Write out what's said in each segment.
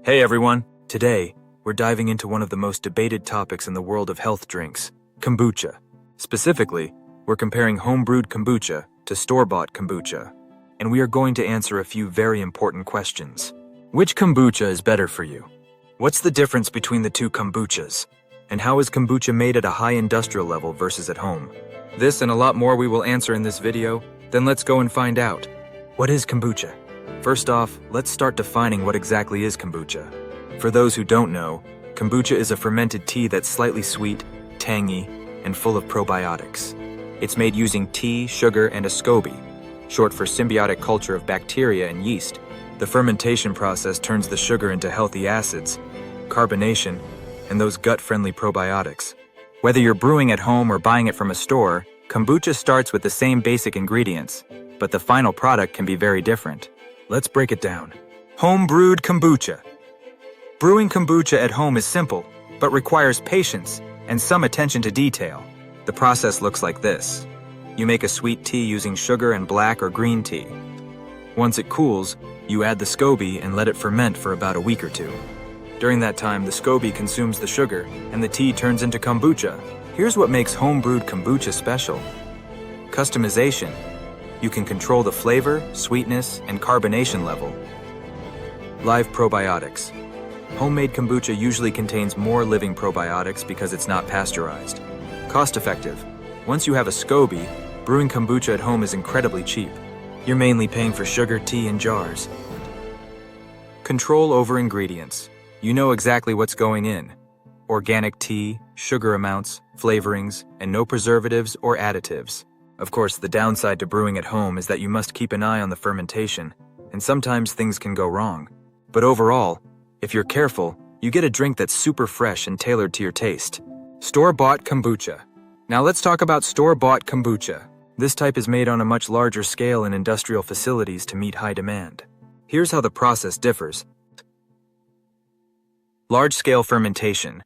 Hey everyone! Today, we're diving into one of the most debated topics in the world of health drinks, kombucha. Specifically, we're comparing home-brewed kombucha to store-bought kombucha. And we are going to answer a few very important questions. Which kombucha is better for you? What's the difference between the two kombuchas? And how is kombucha made at a high industrial level versus at home? This and a lot more we will answer in this video, then let's go and find out. What is kombucha? First off, let's start defining what exactly is kombucha. For those who don't know, kombucha is a fermented tea that's slightly sweet, tangy, and full of probiotics. It's made using tea, sugar, and a SCOBY, short for symbiotic culture of bacteria and yeast. The fermentation process turns the sugar into healthy acids, carbonation, and those gut-friendly probiotics. Whether you're brewing at home or buying it from a store, kombucha starts with the same basic ingredients, but the final product can be very different. Let's break it down. Home-brewed kombucha. Brewing kombucha at home is simple, but requires patience and some attention to detail. The process looks like this. You make a sweet tea using sugar and black or green tea. Once it cools, you add the SCOBY and let it ferment for about a week or two. During that time, the SCOBY consumes the sugar, and the tea turns into kombucha. Here's what makes home-brewed kombucha special. Customization. You can control the flavor, sweetness, and carbonation level. Live probiotics. Homemade kombucha usually contains more living probiotics because it's not pasteurized. Cost-effective. Once you have a SCOBY, brewing kombucha at home is incredibly cheap. You're mainly paying for sugar, tea, and jars. Control over ingredients. You know exactly what's going in. Organic tea, sugar amounts, flavorings, and no preservatives or additives. Of course, the downside to brewing at home is that you must keep an eye on the fermentation, and sometimes things can go wrong. But overall, if you're careful, you get a drink that's super fresh and tailored to your taste. Store-bought kombucha. Now let's talk about store-bought kombucha. This type is made on a much larger scale in industrial facilities to meet high demand. Here's how the process differs. Large-scale fermentation.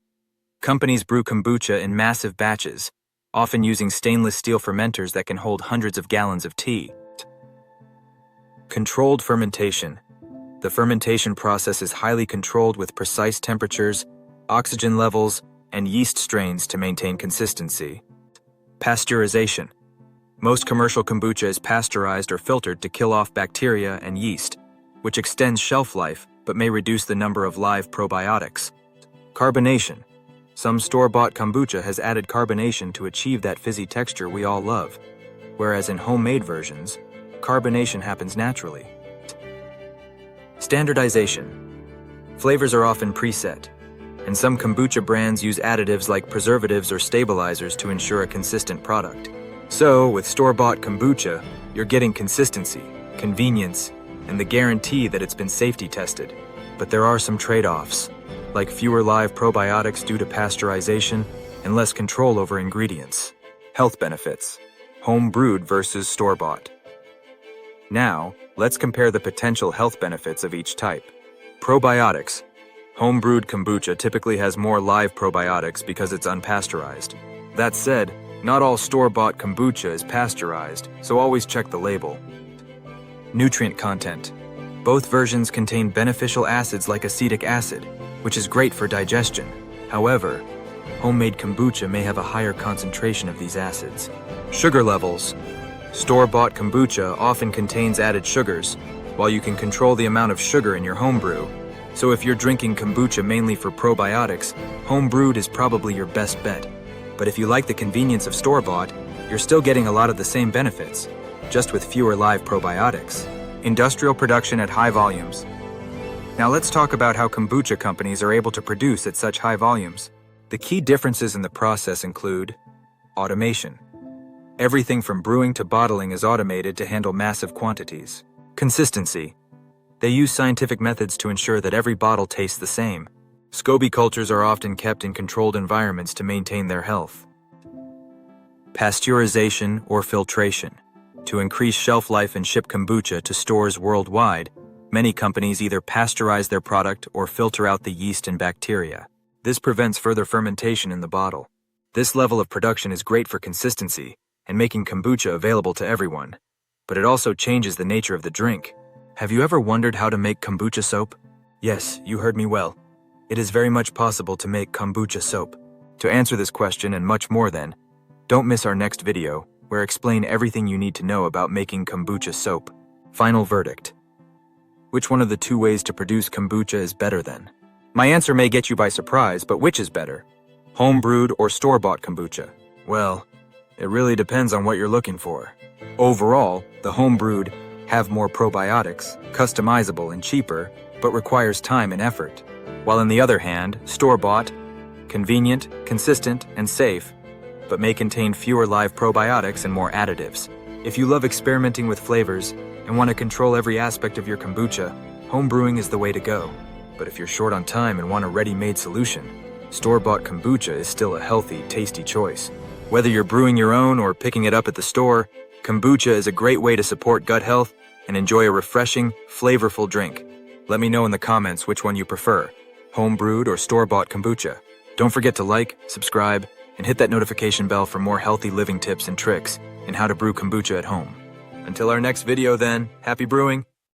Companies brew kombucha in massive batches, often using stainless steel fermenters that can hold hundreds of gallons of tea. Controlled fermentation. The fermentation process is highly controlled with precise temperatures, oxygen levels, and yeast strains to maintain consistency. Pasteurization. Most commercial kombucha is pasteurized or filtered to kill off bacteria and yeast, which extends shelf life but may reduce the number of live probiotics. Carbonation. Some store-bought kombucha has added carbonation to achieve that fizzy texture we all love, whereas in homemade versions, carbonation happens naturally. Standardization. Flavors are often preset, and some kombucha brands use additives like preservatives or stabilizers to ensure a consistent product. So, with store-bought kombucha, you're getting consistency, convenience, and the guarantee that it's been safety tested. But there are some trade-offs, like fewer live probiotics due to pasteurization and less control over ingredients. Health benefits. Home-brewed versus store-bought. Now, let's compare the potential health benefits of each type. Probiotics. Home-brewed kombucha typically has more live probiotics because it's unpasteurized. That said, not all store-bought kombucha is pasteurized, so always check the label. Nutrient content. Both versions contain beneficial acids like acetic acid, which is great for digestion. However, homemade kombucha may have a higher concentration of these acids. Sugar levels. Store-bought kombucha often contains added sugars, while you can control the amount of sugar in your home brew. So if you're drinking kombucha mainly for probiotics, home-brewed is probably your best bet. But if you like the convenience of store-bought, you're still getting a lot of the same benefits, just with fewer live probiotics. Industrial production at high volumes. Now let's talk about how kombucha companies are able to produce at such high volumes. The key differences in the process include automation. Everything from brewing to bottling is automated to handle massive quantities. Consistency. They use scientific methods to ensure that every bottle tastes the same. SCOBY cultures are often kept in controlled environments to maintain their health. Pasteurization or filtration. To increase shelf life and ship kombucha to stores worldwide, many companies either pasteurize their product or filter out the yeast and bacteria. This prevents further fermentation in the bottle. This level of production is great for consistency and making kombucha available to everyone, but it also changes the nature of the drink. Have you ever wondered how to make kombucha soap? Yes, you heard me well. It is very much possible to make kombucha soap. To answer this question and much more then, don't miss our next video, where I explain everything you need to know about making kombucha soap. Final verdict. Which one of the two ways to produce kombucha is better then? My answer may get you by surprise, but which is better? Home-brewed or store-bought kombucha? Well, it really depends on what you're looking for. Overall, the home-brewed have more probiotics, customizable and cheaper, but requires time and effort. While on the other hand, store-bought, convenient, consistent, and safe, but may contain fewer live probiotics and more additives. If you love experimenting with flavors and want to control every aspect of your kombucha, home brewing is the way to go. But if you're short on time and want a ready-made solution, store-bought kombucha is still a healthy, tasty choice. Whether you're brewing your own or picking it up at the store, kombucha is a great way to support gut health and enjoy a refreshing, flavorful drink. Let me know in the comments which one you prefer, home-brewed or store-bought kombucha. Don't forget to like, subscribe, and hit that notification bell for more healthy living tips and tricks in how to brew kombucha at home. Until our next video then, happy brewing!